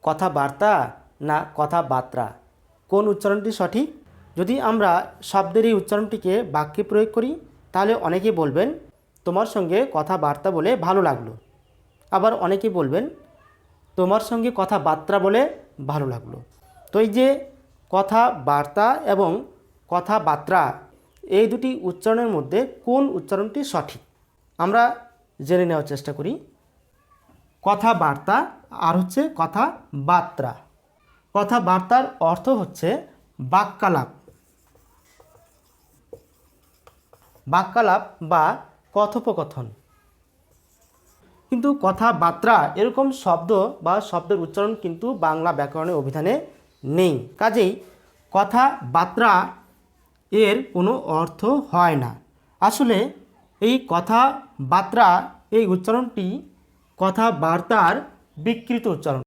কথাবার্তা না কথাবার্তা, কোন উচ্চারণটি সঠিক? যদি আমরা শব্দের এই উচ্চারণটিকে বাক্যে প্রয়োগ করি তাহলে অনেকেই বলবেন তোমার সঙ্গে কথাবার্তা বলে ভালো লাগলো। আবার অনেকেই বলবেন তোমার সঙ্গে কথাবার্তা বলে ভালো লাগলো। তো এই যে কথাবার্তা এবং কথাবার্তা এই দুটি উচ্চারণের মধ্যে কোন উচ্চারণটি সঠিক আমরা জেনে নেওয়ার চেষ্টা করি। কথাবার্তা আর হচ্ছে কথাবার্তা। কথাবার্তার অর্থ হচ্ছে বাক্যালাপ, বাক্যালাপ বা কথোপকথন। কিন্তু কথাবার্তা এরকম শব্দ বা শব্দের উচ্চারণ কিন্তু বাংলা ব্যাকরণের অভিধানে নেই। কাজেই কথাবার্তা এর কোনো অর্থ হয় না। আসলে এই কথাবার্তা এই উচ্চারণটি কথাবার্তার বিকৃত উচ্চারণ।